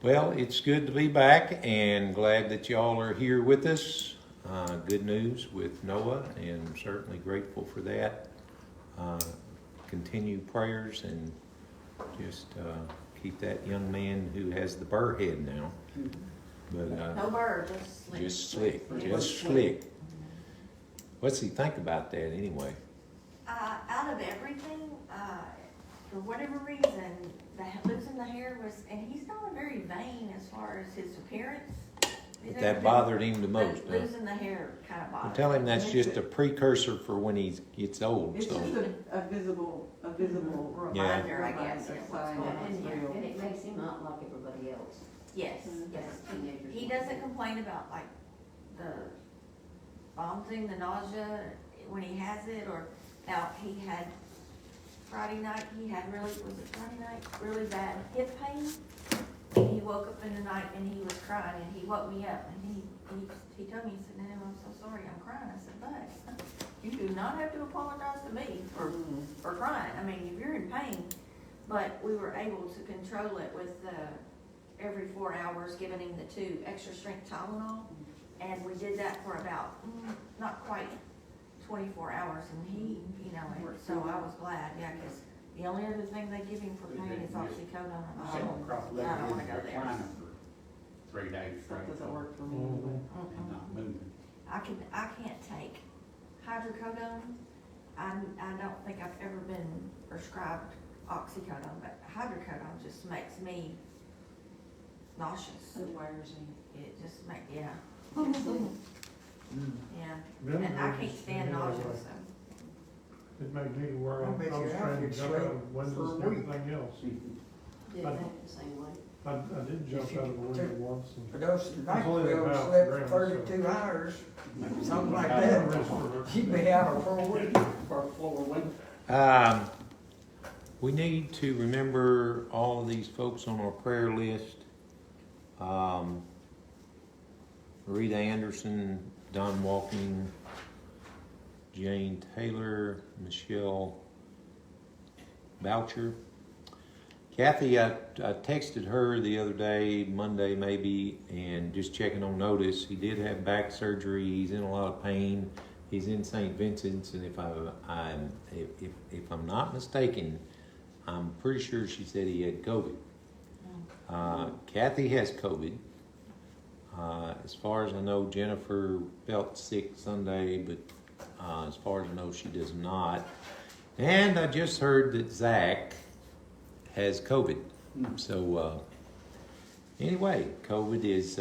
Well, it's good to be back and glad that y'all are here with us. Good news with Noah, and certainly grateful for that. Continue prayers and just keep that young man who has the burr head now. But No burr, just slick. just slick, It just was slick. What's he think about that anyway? Out of everything, for whatever reason, losing the hair was, and he's not very vain as far as his appearance. He's But that never bothered been- him the most, huh? Losing the hair kind of Well, bothered. tell him that's just a precursor for when he gets old, It's so. just a visible Yeah. Reminder, I guess, of what's going on. And it makes him not like everybody else. Yes, yes. As teenagers. He doesn't complain about like the vomiting, the nausea when he has it, or now he had Friday night, was it Friday night, really bad hip pain. And he woke up in the night and he was crying, and he woke me up and he told me, he said, "Ma'am, I'm so sorry, I'm crying." I said, "But you do not have to apologize to me for crying. I mean, if you're in pain." But we were able to control it with every 4 hours giving him the 2 extra strength Tylenol. And we did that for about, not quite 24 hours, and he, so I was glad, yeah, because the only other thing they give him for pain is oxycodone, and I Sitting don't wanna go there. reclining for 3 days straight. That doesn't work for me anyway. And not moving. I can't take hydrocodone. I don't think I've ever been prescribed oxycodone, but hydrocodone just makes me nauseous. It wires me. It just yeah, Mm. yeah, and I can't stand nausea, so. It made me where I I bet was your trying to outfit jump out sweat of windows for and a week. everything else. Did I- that the same way. I did jump out of a window once and. For those night only people about slept ground, for so- 32 hours, something like I that. risk for- She'd be out for a week. First floor window. We need to remember all of these folks on our prayer list. Rita Anderson, Don Walking, Jane Taylor, Michelle Boucher. Kathy, I texted her the other day, Monday maybe, and just checking on notice. He did have back surgery. He's in a lot of pain. He's in St. Vincent's, and if I'm not mistaken, I'm pretty sure she said he had COVID. Kathy has COVID. As far as I know, Jennifer felt sick Sunday, but as far as I know, she does not. And I just heard that Zach has COVID. So anyway, COVID is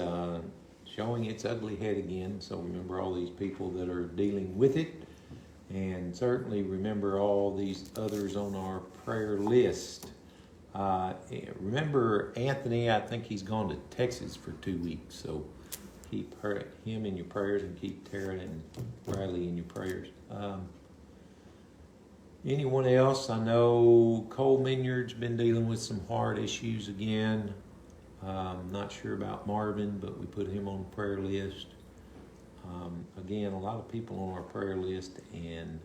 showing its ugly head again. So remember all these people that are dealing with it. And certainly remember all these others on our prayer list. Remember Anthony, I think he's gone to Texas for 2 weeks. So keep him in your prayers, and keep Tara and Riley in your prayers. Anyone else? I know Cole Minyard's been dealing with some heart issues again. Not sure about Marvin, but we put him on the prayer list. Again, a lot of people on our prayer list, and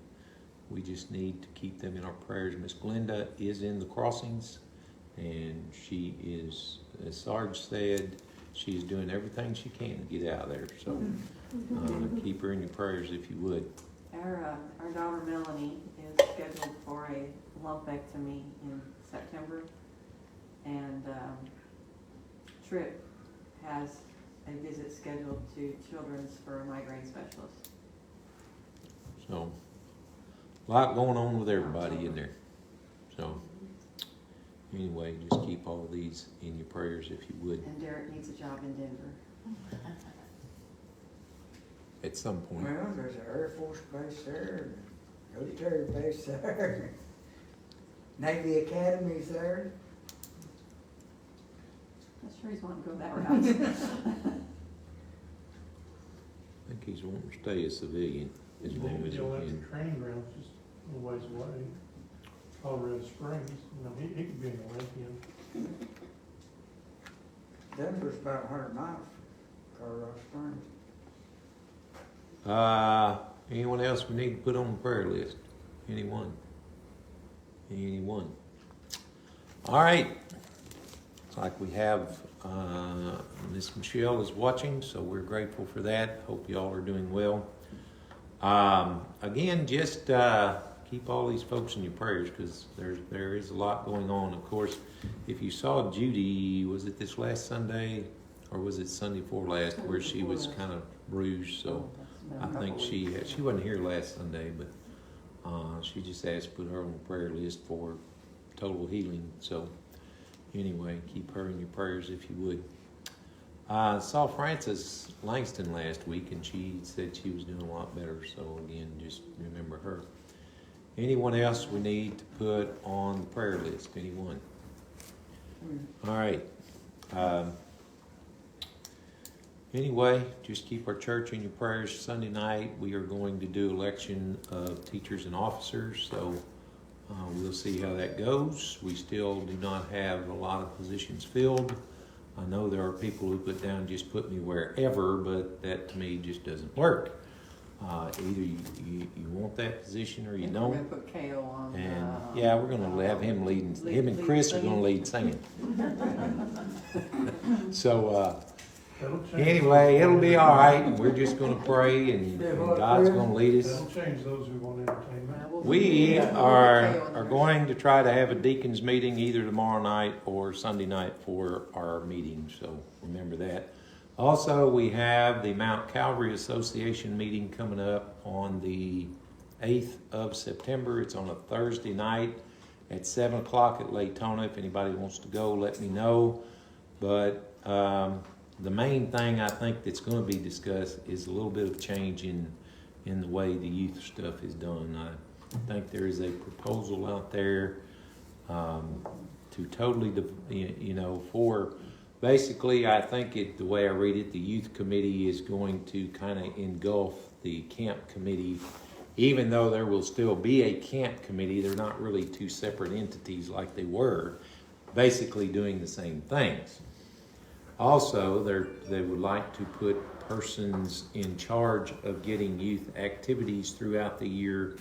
we just need to keep them in our prayers. Miss Glenda is in the crossings, and she is, as Sarge said, she's doing everything she can to get out of there. So keep her in your prayers if you would. Our daughter Melanie is scheduled for a lumpectomy in September, and Trip has a visit scheduled to Children's for a migraine specialist. So, a lot going on with everybody in there. So, anyway, just keep all these in your prayers if you would And Derek needs a job in Denver. at some point. Well, there's an Air Force base there, military base there, Navy Academy's there. Not sure he's wanting to go that route. I think he's wanting to stay a civilian as long as he You'll have can. the training ground's just a ways away. Colorado Springs, he could be an Olympian. Denver's about 100 miles from Colorado Springs. Anyone else we need to put on the prayer list? Anyone? Anyone? All right. Looks like we have, Miss Michelle is watching, so we're grateful for that. Hope y'all are doing well. Again, just keep all these folks in your prayers, because there is a lot going on. Of course, if you saw Judy, was it this last Sunday, or was it Sunday before last, where she was kind of bruised? So I think she wasn't here last Sunday, but she just asked to put her on the prayer list for total healing. So anyway, keep her in your prayers if you would. Saw Frances Langston last week, and she said she was doing a lot better. So again, just remember her. Anyone else we need to put on the prayer list? Anyone? All right. Anyway, just keep our church in your prayers. Sunday night, we are going to do election of teachers and officers. So we'll see how that goes. We still do not have a lot of positions filled. I know there are people who put down just put me wherever, but that to me just doesn't work. Either you want that position or you We're don't. gonna put Kale on. And yeah, we're going to have him leading. Him and Chris are going to lead singing. So That'll change anyway, those it'll who be want all right. And we're just going to pray, and God's going to lead us. That'll change those who want entertainment. We are going to try to have a deacons meeting either tomorrow night or Sunday night for our meeting, so remember that. Also, we have the Mount Calvary Association meeting coming up on the 8th of September. It's on a Thursday night at 7 o'clock at Laytona. If anybody wants to go, let me know. But the main thing I think that's going to be discussed is a little bit of change in the way the youth stuff is done. I think there is a proposal out there to totally, for basically, I think the way I read it, the youth committee is going to kind of engulf the camp committee. Even though there will still be a camp committee, they're not really two separate entities like they were, basically doing the same things. Also, they would like to put persons in charge of getting youth activities throughout the year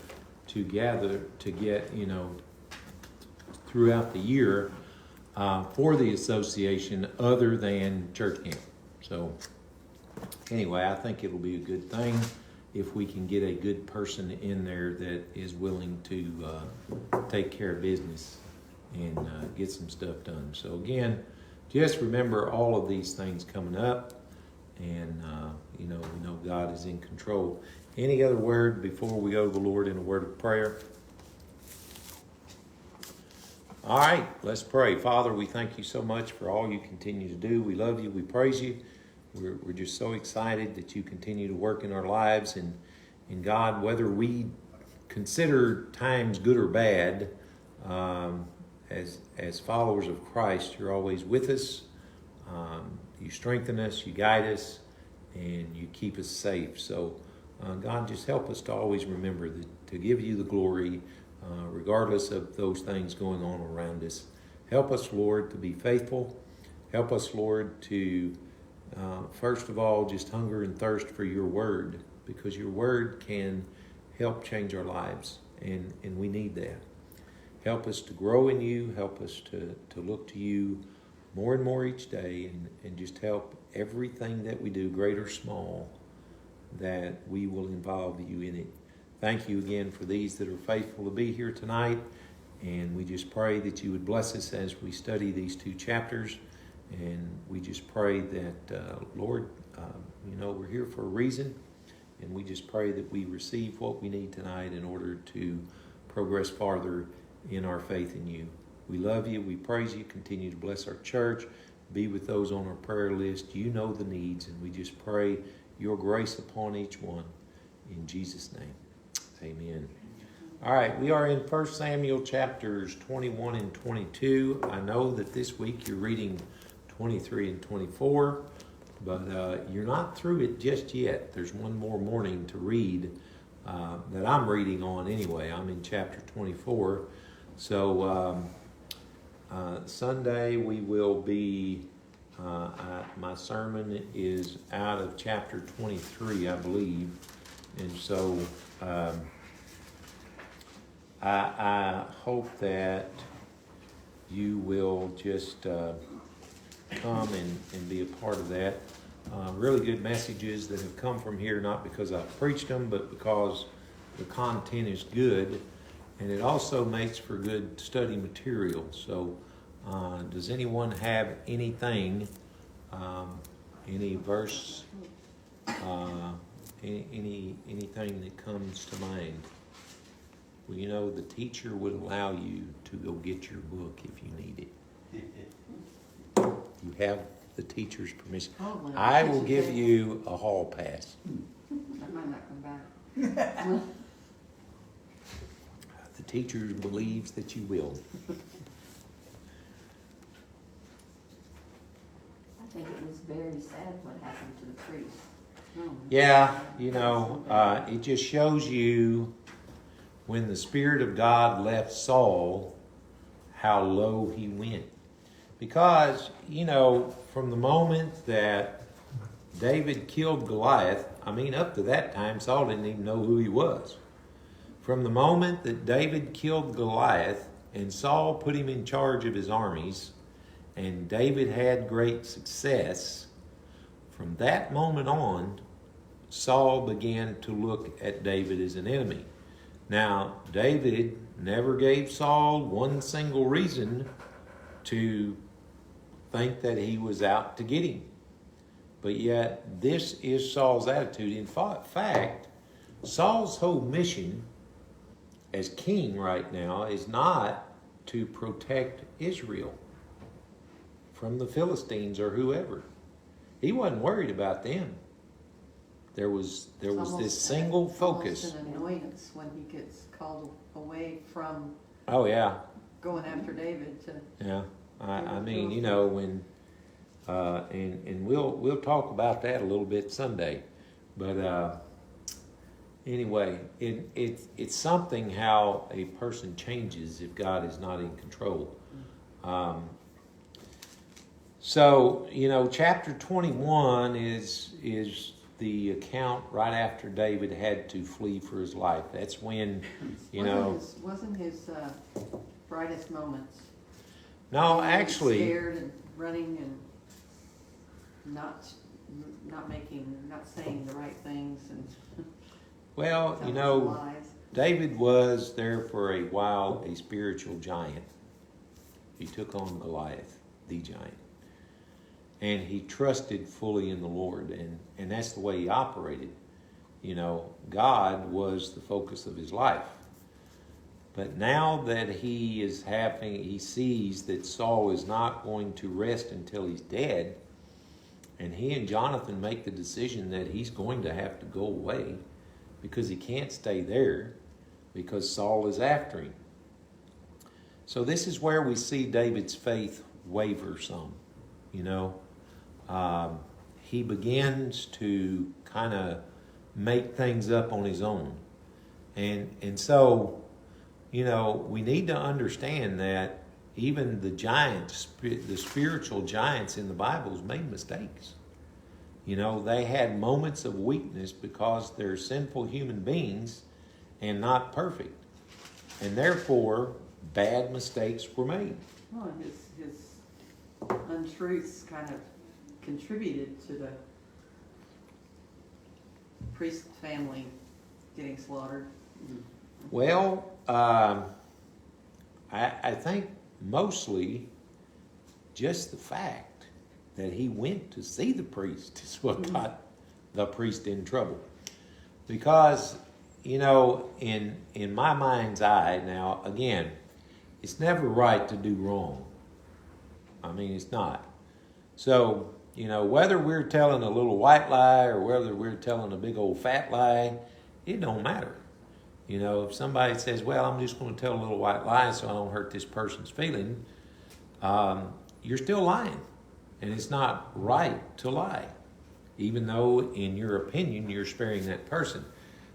throughout the year for the association other than church camp. So anyway, I think it'll be a good thing if we can get a good person in there that is willing to take care of business and get some stuff done. So again, just remember all of these things coming up, and we know God is in control. Any other word before we go to the Lord in a word of prayer? All right, let's pray. Father, we thank you so much for all you continue to do. We love you. We praise you. We're just so excited that you continue to work in our lives. And God, whether we consider times good or bad, as followers of Christ, you're always with us. You strengthen us, you guide us, and you keep us safe. So God, just help us to always remember to give you the glory, regardless of those things going on around us. Help us, Lord, to be faithful. Help us, Lord, to, first of all, just hunger and thirst for your word, because your word can help change our lives, and we need that. Help us to grow in you. Help us to look to you more and more each day, and just help everything that we do, great or small, that we will involve you in it. Thank you again for these that are faithful to be here tonight, and we just pray that you would bless us as we study these 2 chapters, and we just pray that, Lord, we're here for a reason, and we just pray that we receive what we need tonight in order to progress farther in our faith in you. We love you. We praise you. Continue to bless our church. Be with those on our prayer list. You know the needs, and we just pray your grace upon each one. In Jesus' name, amen. All right, we are in 1 Samuel chapters 21 and 22. I know that this week you're reading 23 and 24, but you're not through it just yet. There's one more morning to read that I'm reading on anyway. I'm in chapter 24. So Sunday we will be, my sermon is out of chapter 23, I believe. And so I hope that you will just come and be a part of that. Really good messages that have come from here, not because I've preached them, but because the content is good, and it also makes for good study material. So, does anyone have anything, any verse, anything that comes to mind? Well, you know, the teacher would allow you to go get your book if you need it. You have the teacher's permission. Oh, well, I will teacher give said- you a hall pass. I might not come back. The teacher believes that you will. I think it was very sad what happened to the priest. Oh, Yeah, you know, it just shows you when the Spirit of God left Saul, how low he went. Because, you know, from the moment that David killed Goliath, I mean, up to that time, Saul didn't even know who he was. From the moment that David killed Goliath and Saul put him in charge of his armies, and David had great success, from that moment on, Saul began to look at David as an enemy. Now, David never gave Saul one single reason to think that he was out to get him. But yet, this is Saul's attitude. In fact, Saul's whole mission as king right now is not to protect Israel from the Philistines or whoever. He wasn't worried about them. There was this single focus. Almost an annoyance when he gets called away from Oh yeah, going after David to. yeah. I mean, you know, when and we'll talk about that a little bit Sunday, but anyway, it's something how a person changes if God is not in control. So, you know, chapter 21 is the account right after David had to flee for his life. That's when, you know. Wasn't his brightest moments. No, Being actually, scared and running and not saying the right things and well, you telling know, lies. David was there for a while a spiritual giant. He took on Goliath, the giant. And he trusted fully in the Lord, and that's the way he operated. You know, God was the focus of his life. But now that he sees that Saul is not going to rest until he's dead, and he and Jonathan make the decision that he's going to have to go away because he can't stay there because Saul is after him. So this is where we see David's faith waver some, you know. He begins to kind of make things up on his own. And so, you know, we need to understand that even the giants, the spiritual giants in the Bible made mistakes. You know, they had moments of weakness because they're sinful human beings and not perfect. And therefore, bad mistakes were made. Well, his untruths kind of contributed to the priest family getting slaughtered. Well, I think mostly just the fact that he went to see the priest is what got the priest in trouble. Because, you know, in my mind's eye, now, again, it's never right to do wrong. I mean, it's not. So, you know, whether we're telling a little white lie or whether we're telling a big old fat lie, it don't matter. You know, if somebody says, well, I'm just going to tell a little white lie so I don't hurt this person's feeling, you're still lying. And it's not right to lie, even though in your opinion you're sparing that person.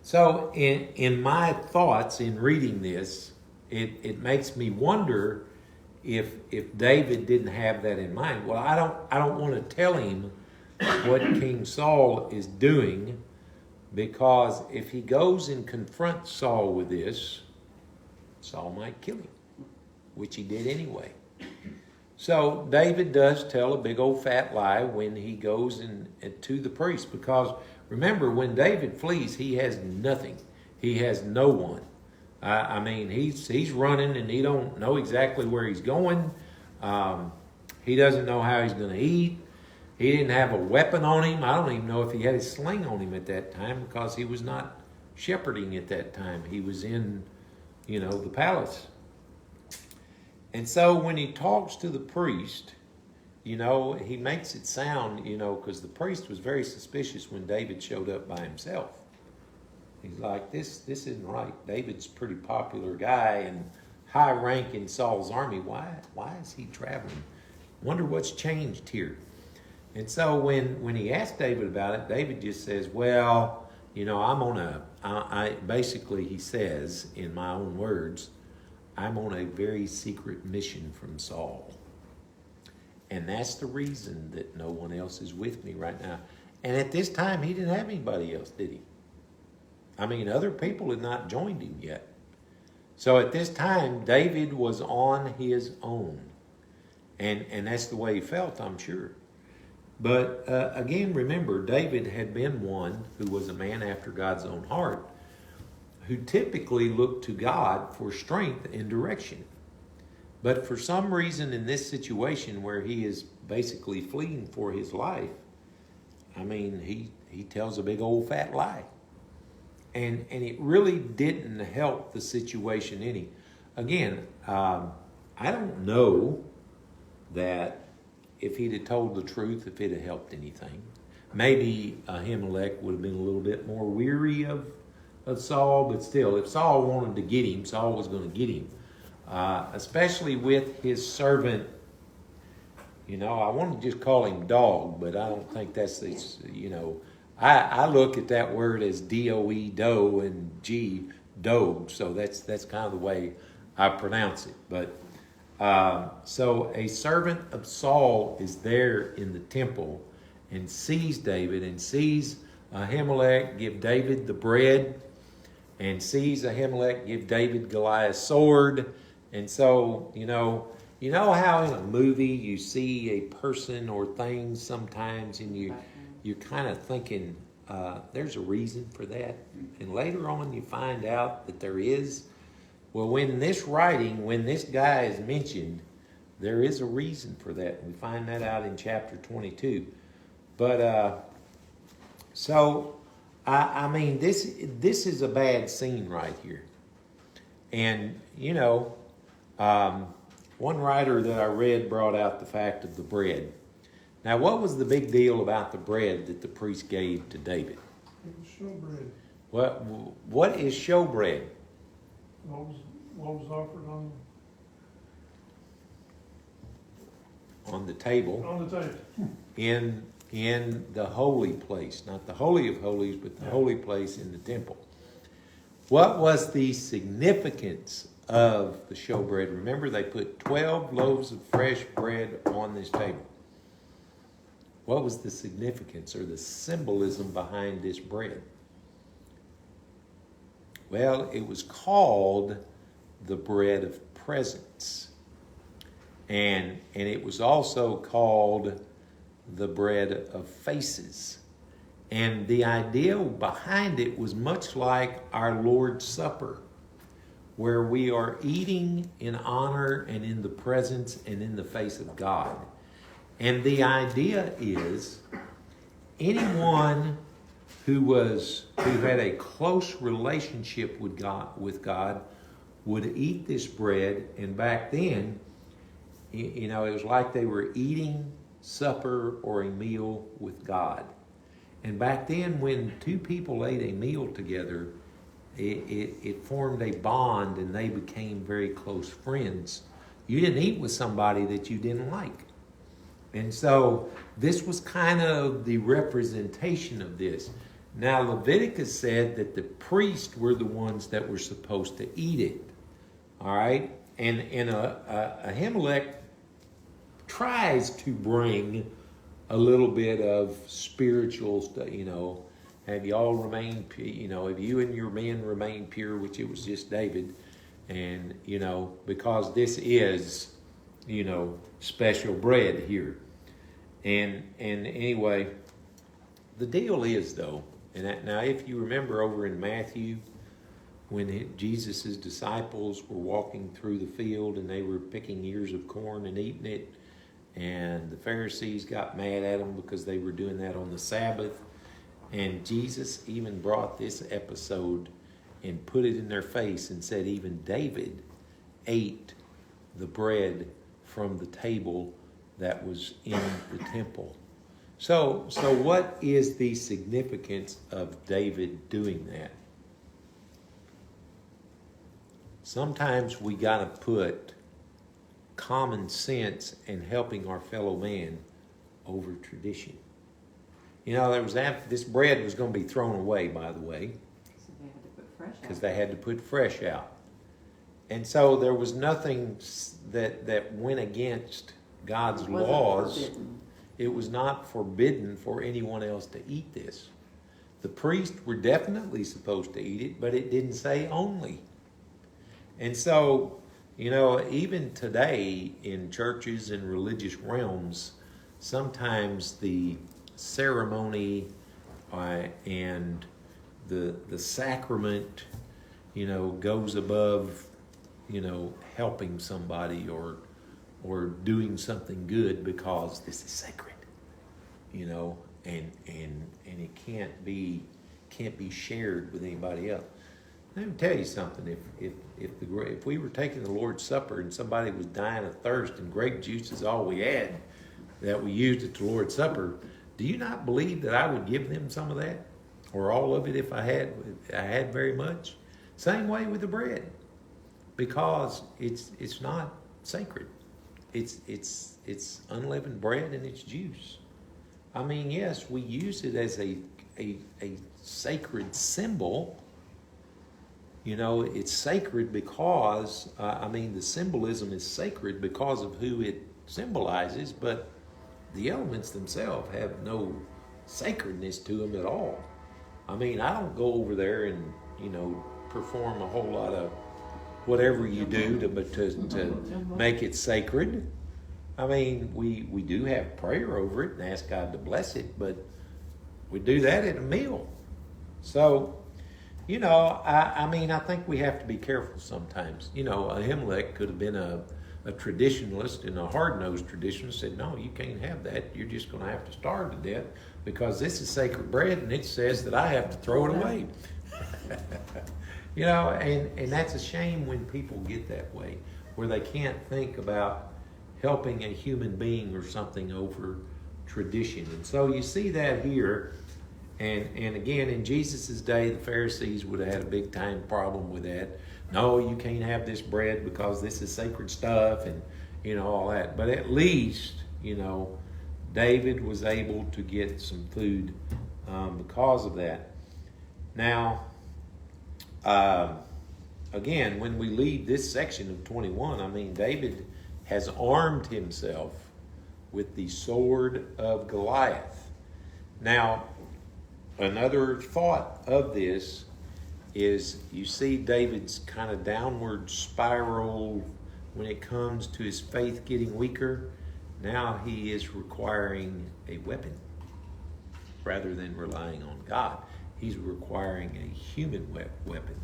So in my thoughts in reading this, it makes me wonder if David didn't have that in mind. Well, I don't want to tell him what King Saul is doing, because if he goes and confronts Saul with this, Saul might kill him, which he did anyway. So David does tell a big old fat lie when he goes and to the priest, because remember, when David flees, he has nothing. He has no one. I mean, he's running and he don't know exactly where he's going. He doesn't know how he's going to eat. He didn't have a weapon on him. I don't even know if he had his sling on him at that time, because he was not shepherding at that time. He was in, the palace. And so when he talks to the priest, he makes it sound, because the priest was very suspicious when David showed up by himself. He's like, this isn't right. David's a pretty popular guy and high rank in Saul's army. Why is he traveling? Wonder what's changed here. And so when he asked David about it, David just says, well, I'm on basically he says, in my own words, I'm on a very secret mission from Saul. And that's the reason that no one else is with me right now. And at this time, he didn't have anybody else, did he? I mean, other people had not joined him yet. So at this time, David was on his own. And that's the way he felt, I'm sure. But again, remember, David had been one who was a man after God's own heart, who typically looked to God for strength and direction. But for some reason in this situation where he is basically fleeing for his life, I mean, he tells a big old fat lie. And it really didn't help the situation any. Again, I don't know that if he'd have told the truth, if it had helped anything. Maybe Ahimelech would have been a little bit more weary of Saul, but still, if Saul wanted to get him, Saul was going to get him. Especially with his servant, I want to just call him dog, but I don't think that's I look at that word as D-O-E, doe, and G, dog, so that's kind of the way I pronounce it. But so a servant of Saul is there in the temple and sees David and sees Ahimelech give David the bread and sees Ahimelech give David Goliath's sword. And so, you know how in a movie you see a person or things sometimes and you're kind of thinking there's a reason for that. And later on you find out that there is. Well, when this guy is mentioned, there is a reason for that. We find that out in chapter 22. But, so, I mean, this is a bad scene right here. And, one writer that I read brought out the fact of the bread. Now, what was the big deal about the bread that the priest gave to David? It was showbread. What is showbread? What was offered On the table. on the table? In the holy place. Not the Holy of Holies, but the holy place in the temple. What was the significance of the showbread? Remember, they put 12 loaves of fresh bread on this table. What was the significance or the symbolism behind this bread? Well, it was called the bread of presence. And it was also called the bread of faces. And the idea behind it was much like our Lord's Supper, where we are eating in honor and in the presence and in the face of God. And the idea is anyone who had a close relationship with God would eat this bread. And back then, it was like they were eating supper or a meal with God. And back then, when two people ate a meal together, it formed a bond and they became very close friends. You didn't eat with somebody that you didn't like. And so this was kind of the representation of this. Now, Leviticus said that the priests were the ones that were supposed to eat it. All right? And Ahimelech tries to bring a little bit of spiritual stuff, have you all remained, have you and your men remained pure, which it was just David. And, because this is special bread here. And anyway, the deal is though, now if you remember over in Matthew, when Jesus' disciples were walking through the field and they were picking ears of corn and eating it, and the Pharisees got mad at them because they were doing that on the Sabbath, and Jesus even brought this episode and put it in their face and said even David ate the bread from the table that was in the temple. So what is the significance of David doing that? Sometimes we got to put common sense and helping our fellow man over tradition. This bread was going to be thrown away, by the way, So they had to put fresh out. because they had to put fresh out. And so there was nothing that went against God's It wasn't laws. forbidden. It was not forbidden for anyone else to eat this. The priests were definitely supposed to eat it, but it didn't say only. And so, even today in churches and religious realms, sometimes the ceremony and the sacrament, goes above, helping somebody or doing something good because this is sacred, and it can't be shared with anybody else. Let me tell you something. If we were taking the Lord's Supper and somebody was dying of thirst and grape juice is all we had that we used at the Lord's Supper, do you not believe that I would give them some of that or all of it if I had very much? Same way with the bread, because it's not sacred. It's unleavened bread and it's juice. I mean, yes, we use it as a sacred symbol. It's sacred because, the symbolism is sacred because of who it symbolizes, but the elements themselves have no sacredness to them at all. I don't go over there and, perform a whole lot of whatever you do to make it sacred. We do have prayer over it and ask God to bless it, but we do that at a meal. So, I think we have to be careful sometimes. Ahimelech could have been a traditionalist and a hard-nosed traditionalist, said, no, you can't have that. You're just going to have to starve to death because this is sacred bread and it says that I have to throw it away. And that's a shame when people get that way, where they can't think about helping a human being or something over tradition. And so you see that here. And again, in Jesus' day, the Pharisees would have had a big time problem with that. No, you can't have this bread because this is sacred stuff and, all that. But at least, David was able to get some food because of that. Now, again, when we leave this section of 21, David has armed himself with the sword of Goliath. Now, another thought of this is you see David's kind of downward spiral when it comes to his faith getting weaker. Now he is requiring a weapon rather than relying on God. He's requiring a human weapon.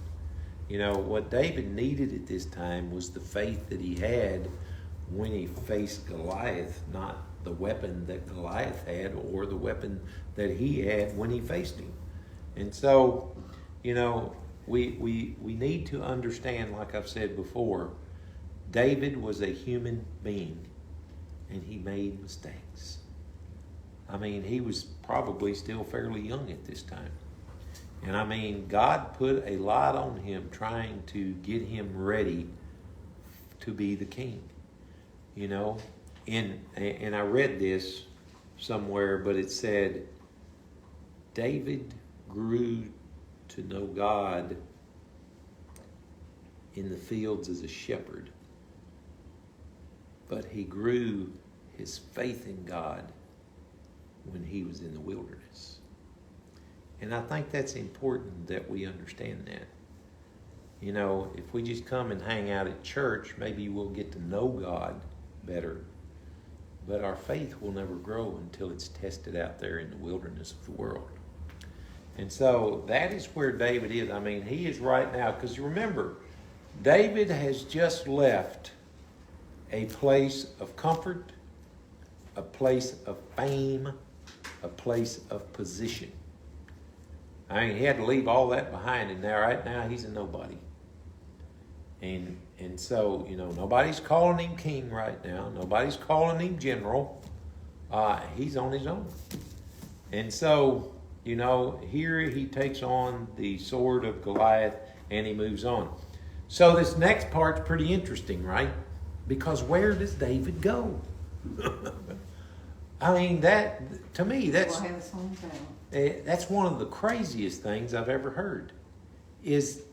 What David needed at this time was the faith that he had when he faced Goliath, not the weapon that Goliath had or the weapon that he had when he faced him. And so, we need to understand, like I've said before, David was a human being and he made mistakes. He was probably still fairly young at this time. And God put a lot on him trying to get him ready to be the king. And I read this somewhere, but it said, David grew to know God in the fields as a shepherd, but he grew his faith in God when he was in the wilderness. And I think that's important that we understand that. If we just come and hang out at church, maybe we'll get to know God better. But our faith will never grow until it's tested out there in the wilderness of the world. And so that is where David is. I mean, he is right now, because remember, David has just left a place of comfort, a place of fame, a place of position. I mean, he had to leave all that behind, and now, right now, he's a nobody. And so, you know, nobody's calling him king right now. Nobody's calling him general. He's on his own. And so, you know, here he takes on the sword of Goliath, and he moves on. So this next part's pretty interesting, right? Because where does David go? I mean, that, to me, that's one of the craziest things I've ever heard. Is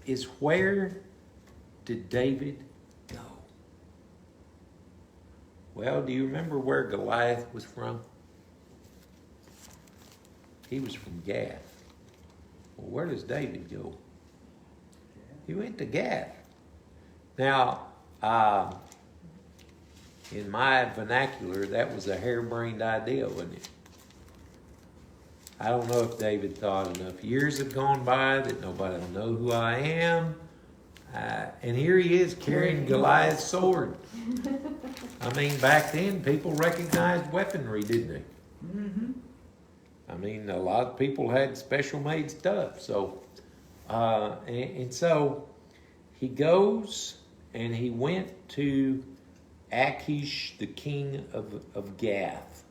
where did David go? Well, do you remember where Goliath was from? He was from Gath. Well, where does David go? He went to Gath. Now, in my vernacular, that was a harebrained idea, wasn't it? I don't know if David thought enough years have gone by that nobody will know who I am. And here he is carrying Goliath's sword. I mean, back then, people recognized weaponry, didn't they? Mm-hmm. I mean, a lot of people had special made stuff. So, and so he goes and he went to Achish, the king of Gath.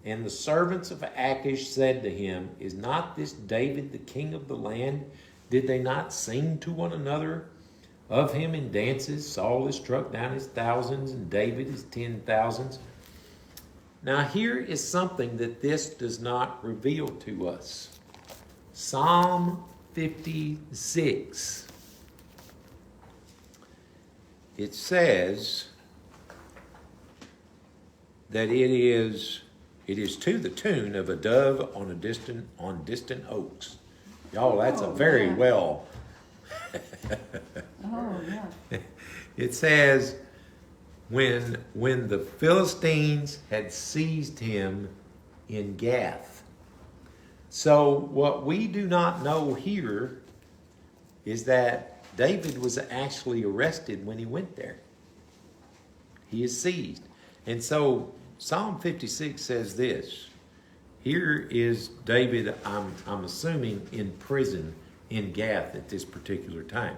And the servants of Achish said to him, "Is not this David the king of the land? Did they not sing to one another of him in dances? Saul has struck down his thousands and David his 10,000s. Now here is something that this does not reveal to us. Psalm 56. It says that it is to the tune of a dove on distant oaks. Y'all, that's a very yeah. well. Oh, yeah. It says, when the Philistines had seized him in Gath. So what we do not know here is that David was actually arrested when he went there. He is seized. And so Psalm 56 says this. Here is David, I'm assuming, in prison in Gath at this particular time.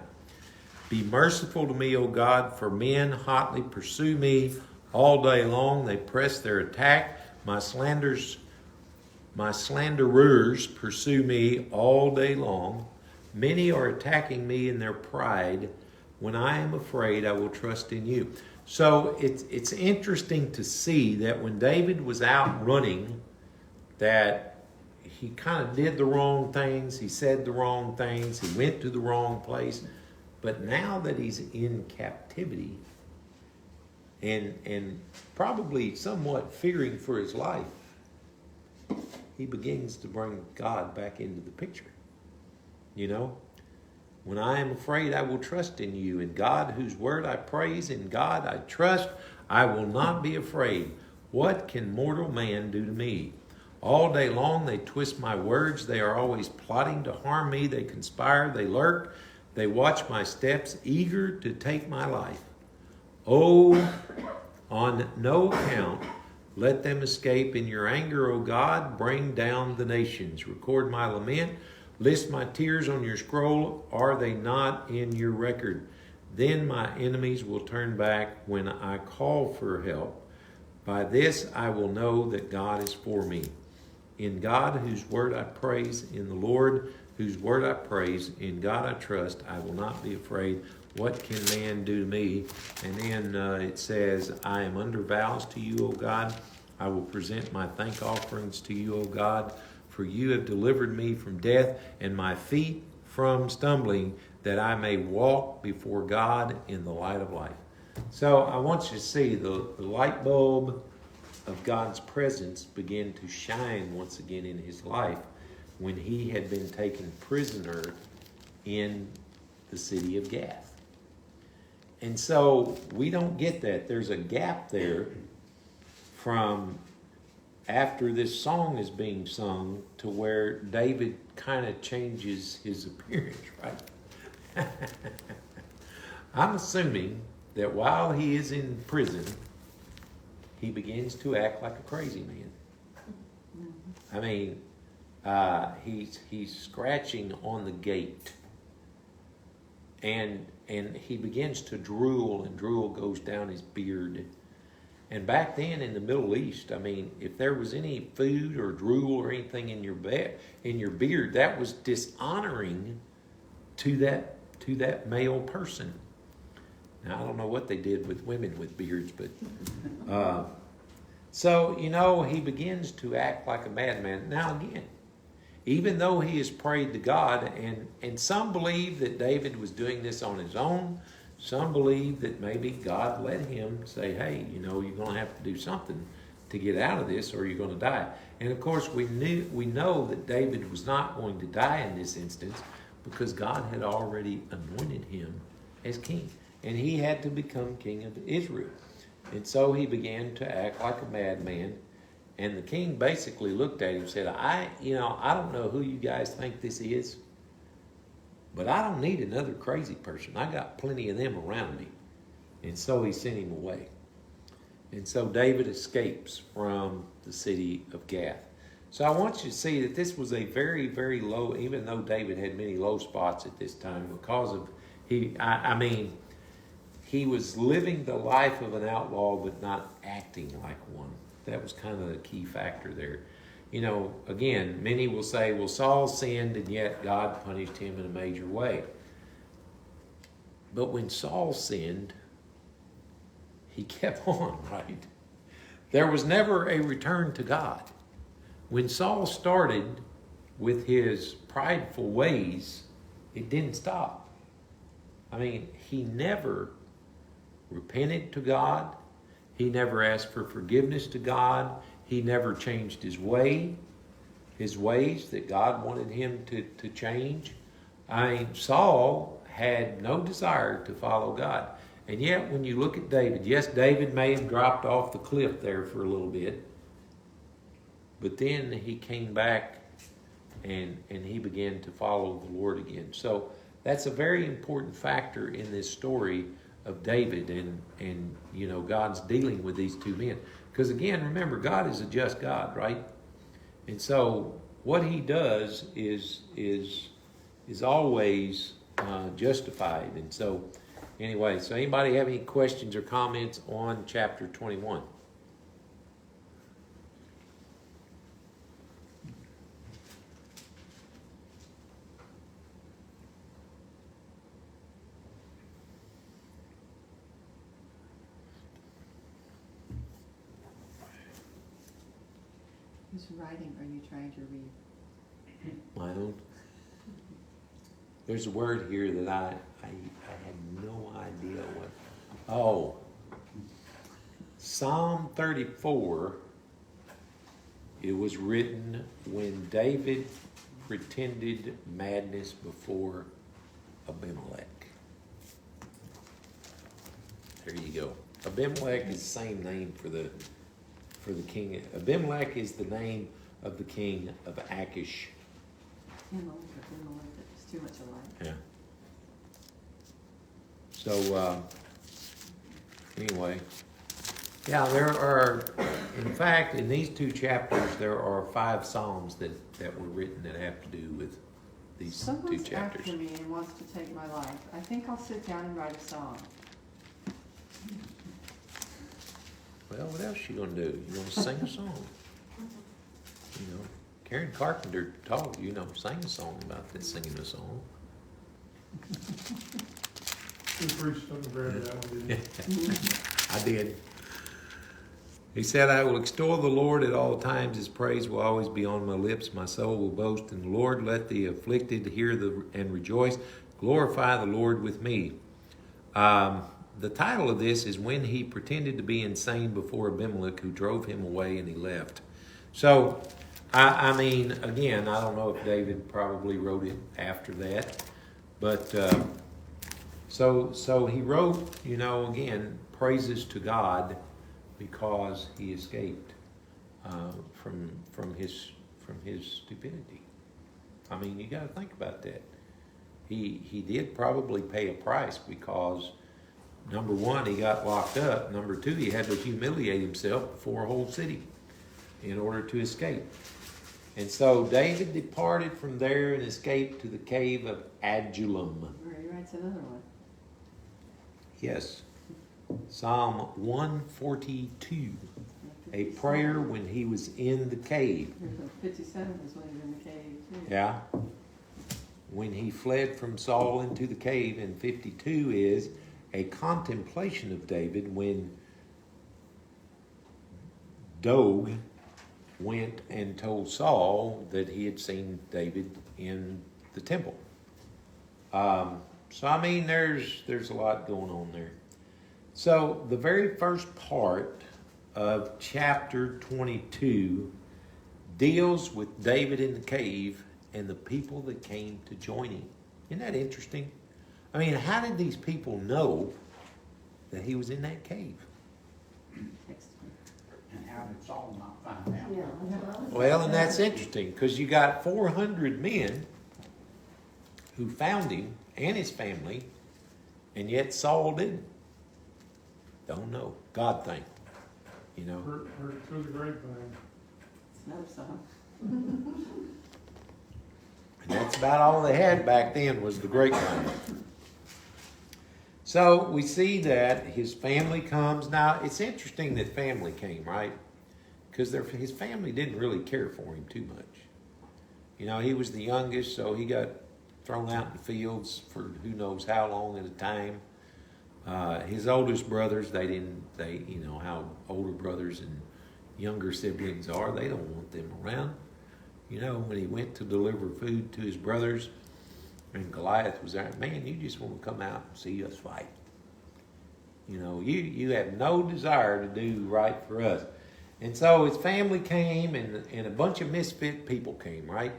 Be merciful to me, O God, for men hotly pursue me all day long. They press their attack. My slanderers pursue me all day long. Many are attacking me in their pride. When I am afraid, I will trust in you. So it's interesting to see that when David was out running, that he kind of did the wrong things, he said the wrong things, he went to the wrong place. But now that he's in captivity and probably somewhat fearing for his life, he begins to bring God back into the picture. You know, when I am afraid, I will trust in you. In God, whose word I praise, in God I trust, I will not be afraid. What can mortal man do to me? All day long they twist my words. They are always plotting to harm me. They conspire, they lurk. They watch my steps, eager to take my life. Oh, on no account let them escape. In your anger, O God, bring down the nations. Record my lament. List my tears on your scroll. Are they not in your record? Then my enemies will turn back when I call for help. By this I will know that God is for me. In God, whose word I praise, in the Lord, whose word I praise, in God I trust, I will not be afraid. What can man do to me? And then it says, I am under vows to you, O God. I will present my thank offerings to you, O God, for you have delivered me from death and my feet from stumbling, that I may walk before God in the light of life. So I want you to see the light bulb of God's presence begin to shine once again in his life when he had been taken prisoner in the city of Gath. And so we don't get that. There's a gap there from after this song is being sung to where David kind of changes his appearance, right? I'm assuming that while he is in prison, he begins to act like a crazy man. I mean, he's scratching on the gate, and he begins to drool, and drool goes down his beard. And back then in the Middle East, I mean, if there was any food or drool or anything in your beard, that was dishonoring to that male person. Now I don't know what they did with women with beards, but so he begins to act like a madman. Now again, even though he has prayed to God, and some believe that David was doing this on his own. Some believe that maybe God let him say, hey, you're going to have to do something to get out of this or you're going to die. And of course, we know that David was not going to die in this instance because God had already anointed him as king. And he had to become king of Israel. And so he began to act like a madman. And the king basically looked at him and said, I don't know who you guys think this is, but I don't need another crazy person. I got plenty of them around me. And so he sent him away. And so David escapes from the city of Gath. So I want you to see that this was a very, very low, even though David had many low spots at this time because of, he was living the life of an outlaw but not acting like one. That was kind of the key factor there. Again, many will say, well, Saul sinned and yet God punished him in a major way. But when Saul sinned, he kept on, right? There was never a return to God. When Saul started with his prideful ways, it didn't stop. I mean, he never repented to God. He never asked for forgiveness to God. He never changed his ways that God wanted him to change. Saul had no desire to follow God. And yet, when you look at David, yes, David may have dropped off the cliff there for a little bit, but then he came back and he began to follow the Lord again. So that's a very important factor in this story of David and God's dealing with these two men. Because again, remember, God is a just God, right? And so what he does is always justified. And so anyway, so anybody have any questions or comments on chapter 21? Whose writing are you trying to read? My own. There's a word here that I had no idea what. Oh, Psalm 34. It was written when David pretended madness before Abimelech. There you go. Abimelech is the same name for the king. Abimelech is the name of the king of Achish. It's too much alike. Yeah. So, anyway. Yeah, there are, in fact, in these two chapters, there are 5 Psalms that were written that have to do with these Someone's two chapters. after me and wants to take my life. I think I'll sit down and write a song. Well, what else you gonna do? You gonna sing a song? Karen Carpenter taught you, sing a song about this, singing a song. We preached on the ground that one, didn't we? I did. He said, I will extol the Lord at all times. His praise will always be on my lips. My soul will boast in the Lord. Let the afflicted hear and rejoice. Glorify the Lord with me. The title of this is When He Pretended to Be Insane Before Abimelech, Who Drove Him Away and He Left. So, again, I don't know if David probably wrote it after that. But So he wrote, again, praises to God because he escaped from his stupidity. I mean, you got to think about that. He did probably pay a price because, number one, he got locked up. Number two, he had to humiliate himself before a whole city in order to escape. And so David departed from there and escaped to the cave of Adullam. Where he writes another one. Yes. Psalm 142. A prayer when he was in the cave. 57 is when he's in the cave, too. Yeah. When he fled from Saul into the cave, and 52 is a contemplation of David when Doeg went and told Saul that he had seen David in the temple. So I mean, there's a lot going on there. So the very first part of chapter 22 deals with David in the cave and the people that came to join him. Isn't that interesting? I mean, how did these people know that he was in that cave? Next one. And how did Saul not find out? Yeah, that's what I was Well, and saying. that's interesting because you got 400 men who found him and his family, and yet Saul didn't. Don't know. God think. Heard it through the grapevine. It's another song. And that's about all they had back then was the grapevine. So we see that his family comes. Now, it's interesting that family came, right? Because his family didn't really care for him too much. He was the youngest, so he got thrown out in the fields for who knows how long at a time. His oldest brothers, how older brothers and younger siblings are. They don't want them around. When he went to deliver food to his brothers, and Goliath was there, man, you just want to come out and see us fight. You have no desire to do right for us. And so his family came, and a bunch of misfit people came, right?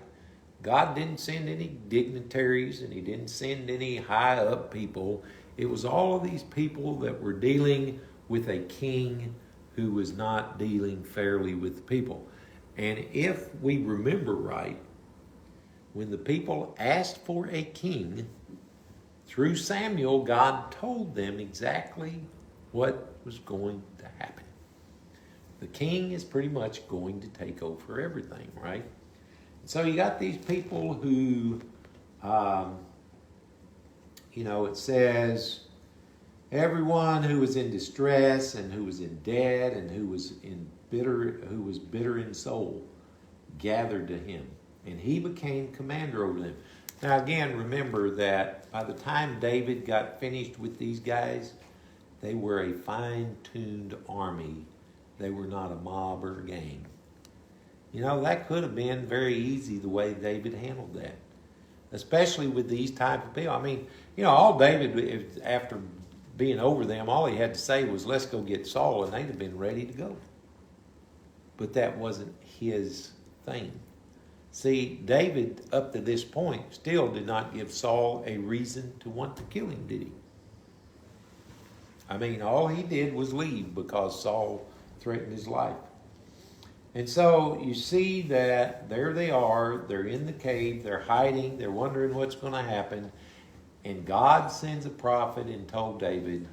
God didn't send any dignitaries, and he didn't send any high up people. It was all of these people that were dealing with a king who was not dealing fairly with the people. And if we remember right, when the people asked for a king, through Samuel, God told them exactly what was going to happen. The king is pretty much going to take over everything, right? So you got these people who, it says, everyone who was in distress and who was in debt and who was bitter in soul gathered to him, and he became commander over them. Now again, remember that by the time David got finished with these guys, they were a fine-tuned army. They were not a mob or a gang. That could have been very easy the way David handled that, especially with these type of people. I mean, all David, after being over them, all he had to say was, let's go get Saul, and they'd have been ready to go. But that wasn't his thing. See, David, up to this point, still did not give Saul a reason to want to kill him, did he? I mean, all he did was leave because Saul threatened his life. And so you see that there they are, they're in the cave, they're hiding, they're wondering what's going to happen. And God sends a prophet and told David,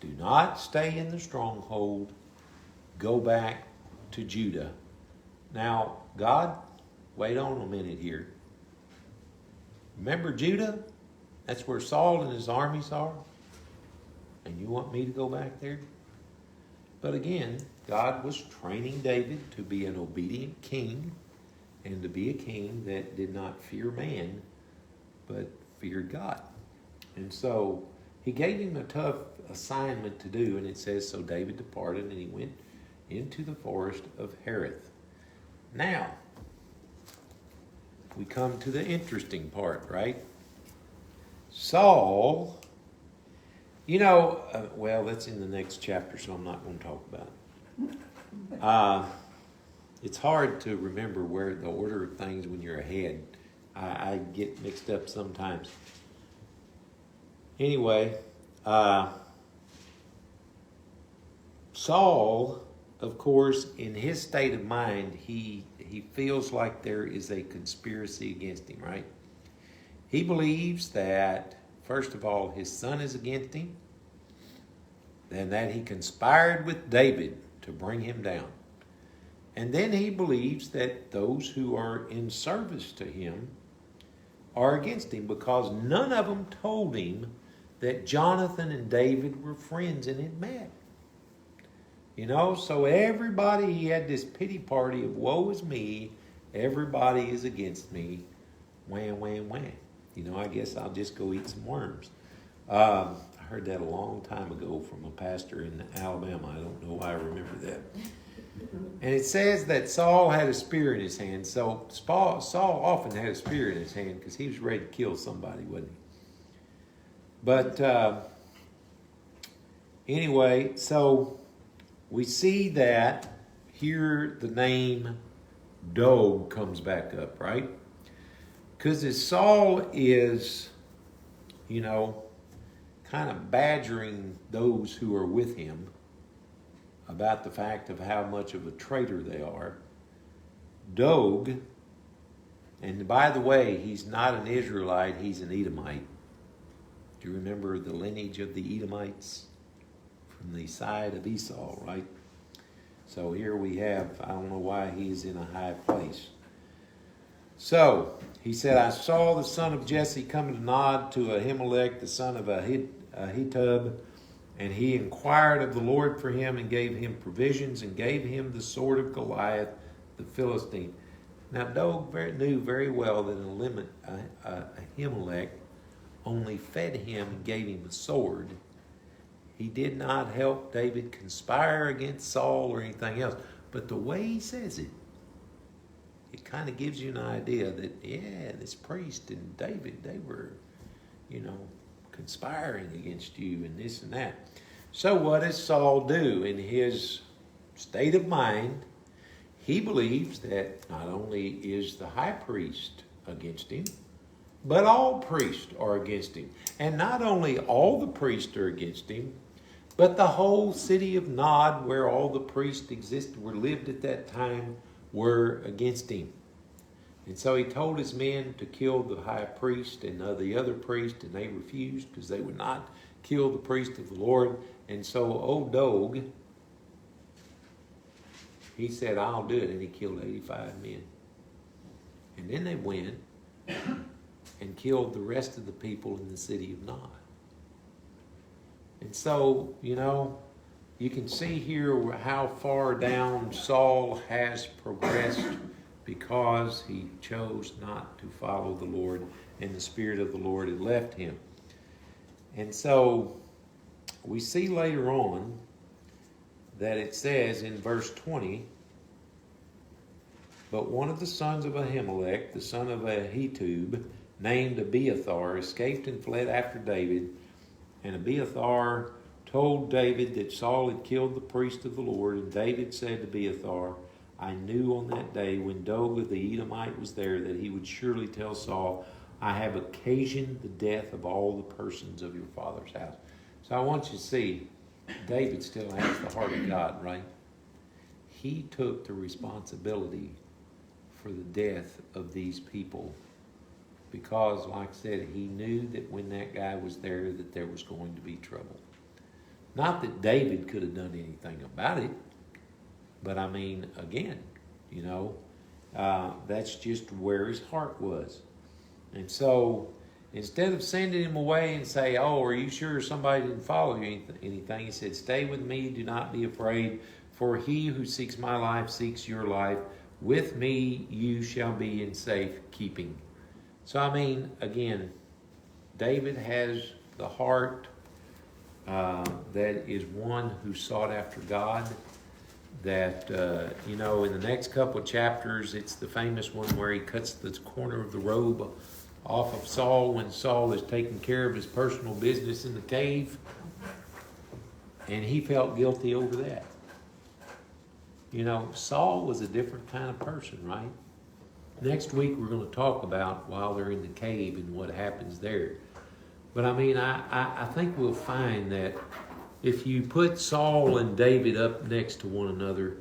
do not stay in the stronghold, go back to Judah. Now, God, wait on a minute here. Remember Judah? That's where Saul and his armies are. And you want me to go back there? But again, God was training David to be an obedient king and to be a king that did not fear man, but feared God. And so he gave him a tough assignment to do, and it says, so David departed and he went into the forest of Hereth. Now, we come to the interesting part, right? Saul, well, that's in the next chapter, so I'm not going to talk about it. It's hard to remember where the order of things when you're ahead. I get mixed up sometimes. Anyway, Saul, of course, in his state of mind, he feels like there is a conspiracy against him, right? He believes that, first of all, his son is against him, and that he conspired with David to bring him down. And then he believes that those who are in service to him are against him because none of them told him that Jonathan and David were friends and had met. You know, so everybody, he had this pity party of woe is me, everybody is against me, wham, wham, wham. You know, I guess I'll just go eat some worms. I heard that a long time ago from a pastor in Alabama. I don't know why I remember that. And it says that Saul had a spear in his hand. So Saul often had a spear in his hand because he was ready to kill somebody, wasn't he? But anyway, so we see that here the name Doeg comes back up, right? Because as Saul is, you know, kind of badgering those who are with him about the fact of how much of a traitor they are, Doeg, and by the way, he's not an Israelite, he's an Edomite. Do you remember the lineage of the Edomites? From the side of Esau, right? So here we have, I don't know why he's in a high place. So, he said, I saw the son of Jesse coming to Nod to Ahimelech, the son of Ahitub, and he inquired of the Lord for him and gave him provisions and gave him the sword of Goliath, the Philistine. Now, Doeg knew very well that Ahimelech only fed him and gave him a sword. He did not help David conspire against Saul or anything else. But the way he says it, it kind of gives you an idea that, yeah, this priest and David, they were, you know, conspiring against you and this and that. So what does Saul do in his state of mind? He believes that not only is the high priest against him, but all priests are against him. And not only all the priests are against him, but the whole city of Nod, where all the priests existed, were lived at that time, were against him. And so he told his men to kill the high priest and the other priest, and they refused because they would not kill the priest of the Lord. And so old Doeg, he said, I'll do it, and he killed 85 men. And then they went and killed the rest of the people in the city of Nod. And so, you know, you can see here how far down Saul has progressed because he chose not to follow the Lord, and the Spirit of the Lord had left him. And so we see later on that it says in verse 20, but one of the sons of Ahimelech, the son of Ahitub, named Abiathar, escaped and fled after David. And Abiathar told David that Saul had killed the priest of the Lord. And David said to Abiathar, I knew on that day when Doeg the Edomite was there that he would surely tell Saul, I have occasioned the death of all the persons of your father's house. So I want you to see, David still has the heart of God, right? He took the responsibility for the death of these people because, like I said, he knew that when that guy was there that there was going to be trouble. Not that David could have done anything about it, but I mean, again, you know, that's just where his heart was. And so instead of sending him away and say, oh, are you sure somebody didn't follow you anything? He said, stay with me, do not be afraid, for he who seeks my life seeks your life. With me you shall be in safe keeping. So I mean, again, David has the heart that is one who sought after God. That, you know, in the next couple of chapters, it's the famous one where he cuts the corner of the robe off of Saul when Saul is taking care of his personal business in the cave. And he felt guilty over that. You know, Saul was a different kind of person, right? Next week we're going to talk about while they're in the cave and what happens there. But I mean, I think we'll find that if you put Saul and David up next to one another,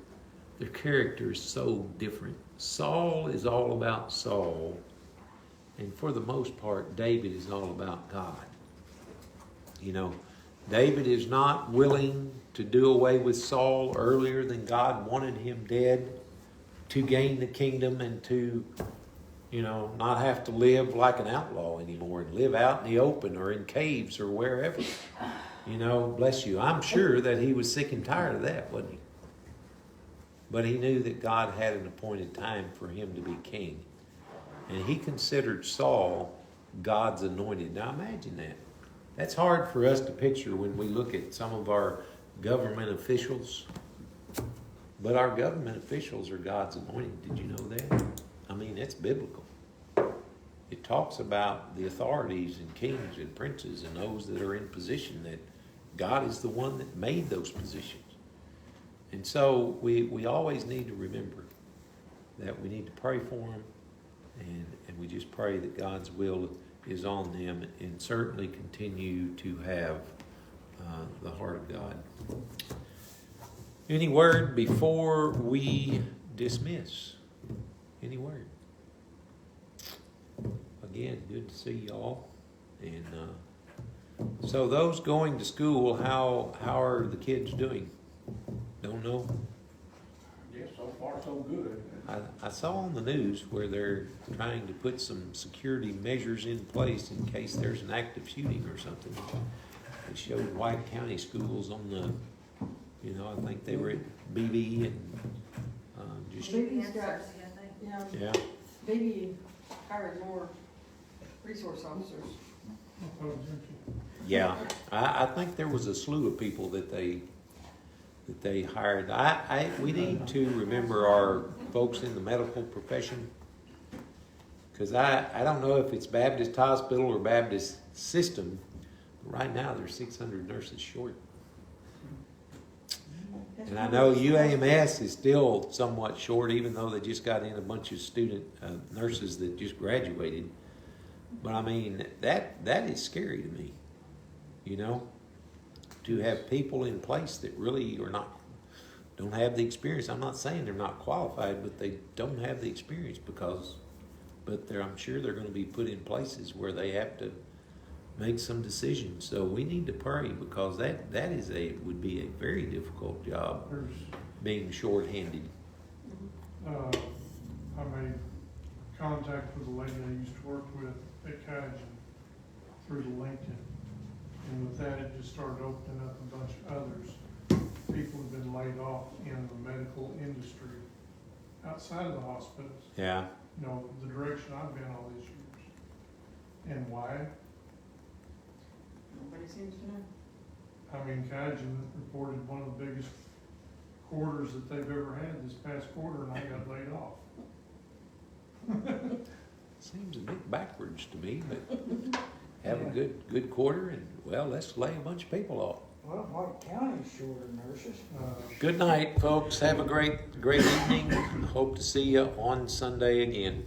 their character is so different. Saul is all about Saul, and for the most part, David is all about God. You know, David is not willing to do away with Saul earlier than God wanted him dead to gain the kingdom and to, you know, not have to live like an outlaw anymore and live out in the open or in caves or wherever. You know, bless you. I'm sure that he was sick and tired of that, wasn't he? But he knew that God had an appointed time for him to be king. And he considered Saul God's anointed. Now imagine that. That's hard for us to picture when we look at some of our government officials. But our government officials are God's anointed. Did you know that? I mean, it's biblical. It talks about the authorities and kings and princes and those that are in position, that God is the one that made those positions. And so we always need to remember that we need to pray for them, and we just pray that God's will is on them, and certainly continue to have the heart of God. Any word before we dismiss? Any word? Again, good to see y'all. And so those going to school, how are the kids doing? Don't know. Yeah, so far so good. I saw on the news where they're trying to put some security measures in place in case there's an active shooting or something. It showed White County schools on the, you know, I think they were at BB and just, Baby's got, Answers, I think. yeah, yeah. Baby hired more resource officers. Yeah, I think there was a slew of people that they hired. We need to remember our folks in the medical profession, because I don't know if it's Baptist Hospital or Baptist System, but right now there's 600 nurses short. And I know UAMS is still somewhat short, even though they just got in a bunch of student nurses that just graduated. But I mean, that is scary to me, you know, to have people in place that really don't have the experience. I'm not saying they're not qualified, but they don't have the experience but I'm sure they're going to be put in places where they have to make some decisions. So we need to pray, because that would be a very difficult job, being short-handed. I made contact with a lady I used to work with at Cajun through the LinkedIn. And with that, it just started opening up a bunch of others. People have been laid off in the medical industry outside of the hospitals. Yeah. You know, the direction I've been all these years. And why? Nobody seems to know. I mean, Cajun reported one of the biggest quarters that they've ever had this past quarter, and I got laid off. Seems a bit backwards to me, but have a good quarter, and well, let's lay a bunch of people off. Well, White County's short of nurses. Good night, folks. Have a great evening. Hope to see you on Sunday again.